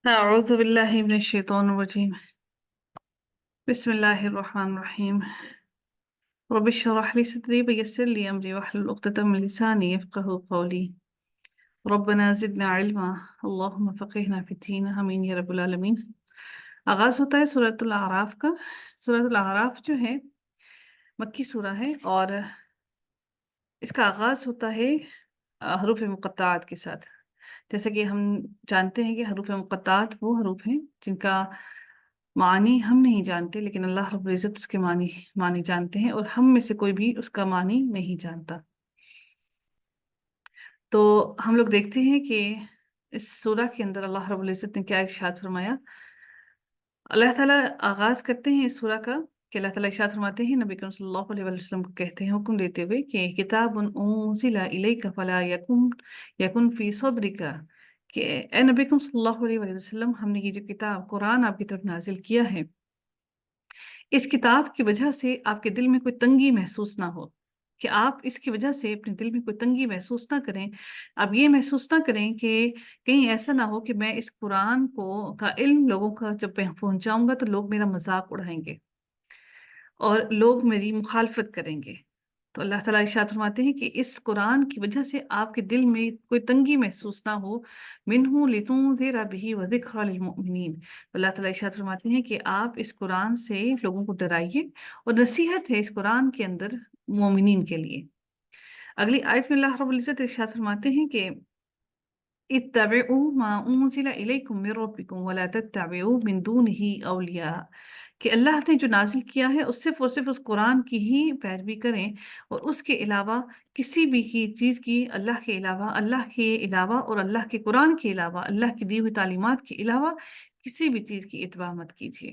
أعوذ بالله من الشيطان الرجيم. بسم الله الرحمن الرحيم. رب اشرح لي صدري ويسر لي أمري واحلل عقدة من لساني يفقهوا قولي. ربنا زدنا علما اللهم فقهنا في الدين آمين یا رب العالمین. آغاز ہوتا ہے سورۃ الاعراف کا. سورۃ الاعراف جو ہے مکی سورہ ہے اور اس کا آغاز ہوتا ہے حروف مقطعات کے ساتھ. جیسے کہ ہم جانتے ہیں کہ حروف مقطعات وہ حروف ہیں جن کا معنی ہم نہیں جانتے، لیکن اللہ رب العزت اس کے معنی جانتے ہیں، اور ہم میں سے کوئی بھی اس کا معنی نہیں جانتا. تو ہم لوگ دیکھتے ہیں کہ اس سورہ کے اندر اللہ رب العزت نے کیا ارشاد فرمایا. اللہ تعالیٰ آغاز کرتے ہیں اس سورہ کا کہ اللہ تعالیٰ ارشاد فرماتے ہیں، نبی کریم صلی اللہ علیہ وسلم کو کہتے ہیں حکم دیتے ہوئے کہ کتاب انزل الیک فلا یکن فی صدرک، کہ اے نبی کریم صلی اللہ علیہ وسلم، ہم نے یہ جو کتاب قرآن آپ کی طرف نازل کیا ہے، اس کتاب کی وجہ سے آپ کے دل میں کوئی تنگی محسوس نہ ہو، کہ آپ اس کی وجہ سے اپنے دل میں کوئی تنگی محسوس نہ کریں. آپ یہ محسوس نہ کریں کہ کہیں ایسا نہ ہو کہ میں اس قرآن کا علم لوگوں کا جب پہنچاؤں گا تو لوگ میرا مذاق اڑائیں گے اور لوگ میری مخالفت کریں گے. تو اللہ تعالیٰ ارشاد فرماتے ہیں کہ اس قرآن کی وجہ سے آپ کے دل میں کوئی تنگی محسوس نہ ہو. منہ لتنذر بہ وذکری للمؤمنین. اللہ تعالیٰ ارشاد فرماتے ہیں کہ آپ اس قرآن سے لوگوں کو ڈرائیے، اور نصیحت ہے اس قرآن کے اندر مومنین کے لیے. اگلی آیت میں اللہ رب العزت ارشاد فرماتے ہیں کہ اتبعوا ما انزل الیکم من ربکم ولا تتبعوا من دونہ اولیاء، کہ اللہ نے جو نازل کیا ہے اس صرف اور صرف اس قرآن کی ہی پیروی کریں، اور اس کے علاوہ کسی بھی چیز کی اللہ کے علاوہ اور اللہ کے قرآن کے علاوہ، اللہ کی دی ہوئی تعلیمات کے علاوہ کسی بھی چیز کی اتباع مت کیجیے.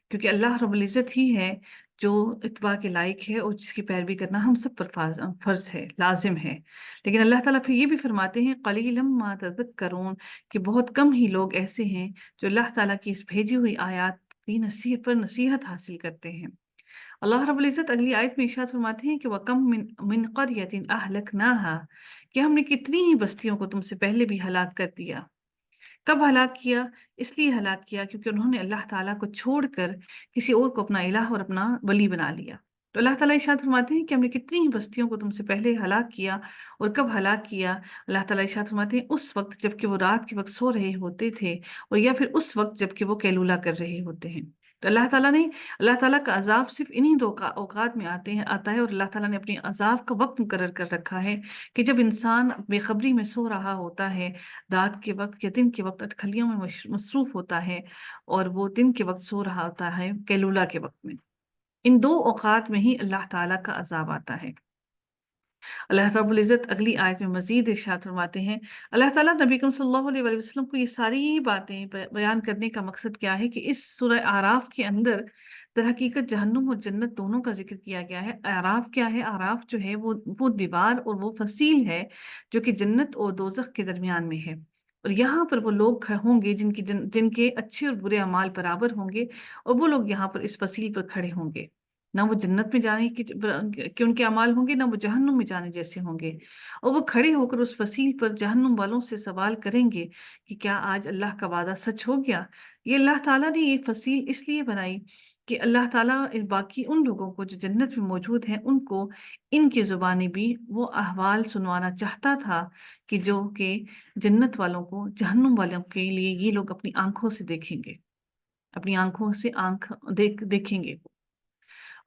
کیونکہ اللہ رب العزت ہی ہے جو اتباع کے لائق ہے، اور جس کی پیروی کرنا ہم سب پر فرض ہے، لازم ہے. لیکن اللہ تعالیٰ پھر یہ بھی فرماتے ہیں قلیلا ما تذکرون، کہ بہت کم ہی لوگ ایسے ہیں جو اللہ تعالیٰ کی اس بھیجی ہوئی آیات کی نصیحت حاصل کرتے ہیں. اللہ رب العزت اگلی آیت میں ارشاد فرماتے ہیں کہ وَكَمْ مِنْ قَرْيَةٍ أَهْلَكْنَاهَا، کہ ہم نے کتنی ہی بستیوں کو تم سے پہلے بھی ہلاک کر دیا. کب ہلاک کیا؟ اس لیے ہلاک کیا کیونکہ انہوں نے اللہ تعالیٰ کو چھوڑ کر کسی اور کو اپنا الہ اور اپنا ولی بنا لیا. تو اللہ تعالیٰ ارشاد فرماتے ہیں کہ ہم نے کتنی ہی بستیوں کو تم سے پہلے ہلاک کیا. اور کب ہلاک کیا؟ اللہ تعالیٰ ارشاد فرماتے ہیں اس وقت جب کہ وہ رات کے وقت سو رہے ہوتے تھے، اور یا پھر اس وقت جب کہ وہ قیلولہ کر رہے ہوتے ہیں. تو اللہ تعالیٰ کا عذاب صرف انہی دو اوقات میں آتا ہے، اور اللہ تعالیٰ نے اپنے عذاب کا وقت مقرر کر رکھا ہے کہ جب انسان بے خبری میں سو رہا ہوتا ہے، رات کے وقت یا دن کے وقت اٹکھلیوں میں مصروف ہوتا ہے، اور وہ دن کے وقت سو رہا ہوتا ہے قیلولہ کے وقت میں. ان دو اوقات میں ہی اللہ تعالیٰ کا عذاب آتا ہے. اللہ رب العزت اگلی آیت میں مزید ارشاد فرماتے ہیں. اللہ تعالیٰ نبی کریم صلی اللہ علیہ وسلم کو یہ ساری باتیں بیان کرنے کا مقصد کیا ہے کہ اس سورہ اعراف کے اندر در حقیقت جہنم اور جنت دونوں کا ذکر کیا گیا ہے. اعراف کیا ہے؟ اعراف جو ہے وہ دیوار اور وہ فصیل ہے جو کہ جنت اور دوزخ کے درمیان میں ہے. اور یہاں پر وہ لوگ ہوں گے جن کے اچھے اور برے اعمال برابر ہوں گے، اور وہ لوگ یہاں پر اس فصیل پر کھڑے ہوں گے. نہ وہ جنت میں جانے کے ان کے اعمال ہوں گے، نہ وہ جہنم میں جانے جیسے ہوں گے. اور وہ کھڑے ہو کر اس فصیل پر جہنم والوں سے سوال کریں گے کہ کیا آج اللہ کا وعدہ سچ ہو گیا؟ یہ اللہ تعالیٰ نے یہ فصیل اس لیے بنائی کہ اللہ تعالیٰ باقی ان لوگوں کو جو جنت میں موجود ہیں ان کو ان کی زبانیں بھی وہ احوال سنوانا چاہتا تھا کہ جو کہ جنت والوں کو جہنم والوں کے لیے یہ لوگ اپنی آنکھوں سے دیکھیں گے، اپنی آنکھوں سے دیکھیں گے.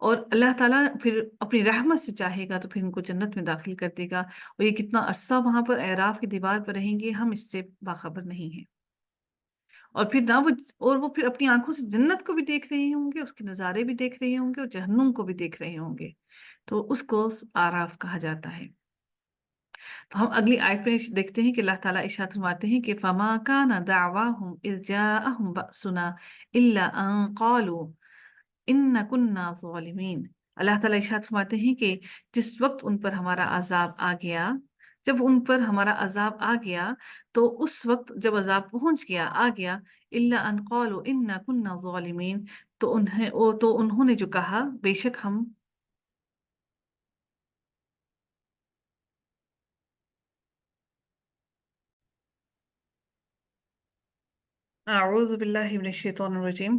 اور اللہ تعالیٰ پھر اپنی رحمت سے چاہے گا تو پھر ان کو جنت میں داخل کر دے گا. اور یہ کتنا عرصہ وہاں پر اعراف کی دیوار پر رہیں گے ہم اس سے باخبر نہیں ہیں. اور پھر وہ پھر اپنی آنکھوں سے جنت کو بھی دیکھ رہے ہوں گے، اس کے نظارے بھی دیکھ رہے ہوں گے، اور جہنم کو بھی دیکھ رہے ہوں گے. تو اس کو اعراف کہا جاتا ہے. تو ہم اگلی آیت میں دیکھتے ہیں کہ اللہ تعالیٰ ارشاد فرماتے ہیں کہ فَمَا كَانَ دَعْوَاهُمْ إِذْ جَاءَهُمْ بَأْسُنَا إِلَّا أَن قَالُوا إِنَّا كُنَّا ظَالِمِينَ. اللہ تعالیٰ ارشاد فرماتے ہیں کہ جس وقت ان پر ہمارا عذاب آ گیا، جب ان پر ہمارا عذاب آ گیا تو اس وقت جب عذاب پہنچ گیا، آ گیا، إِلَّا أَن قَالُوا إِنَّا كُنَّا ظَالِمِينَ، تو انہوں نے جو کہا بے شک ہم أعوذ بالله من الشيطان الرجيم.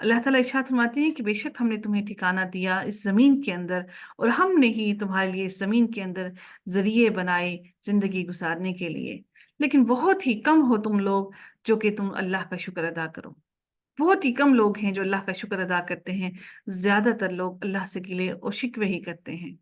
اللہ تعالیٰ ارشاد فرماتے ہیں کہ بے شک ہم نے تمہیں ٹھکانہ دیا اس زمین کے اندر، اور ہم نے ہی تمہارے لیے اس زمین کے اندر ذریعے بنائے زندگی گزارنے کے لیے، لیکن بہت ہی کم ہو تم لوگ جو کہ تم اللہ کا شکر ادا کرو۔ بہت ہی کم لوگ ہیں جو اللہ کا شکر ادا کرتے ہیں، زیادہ تر لوگ اللہ سے گلے اور شکوے ہی کرتے ہیں۔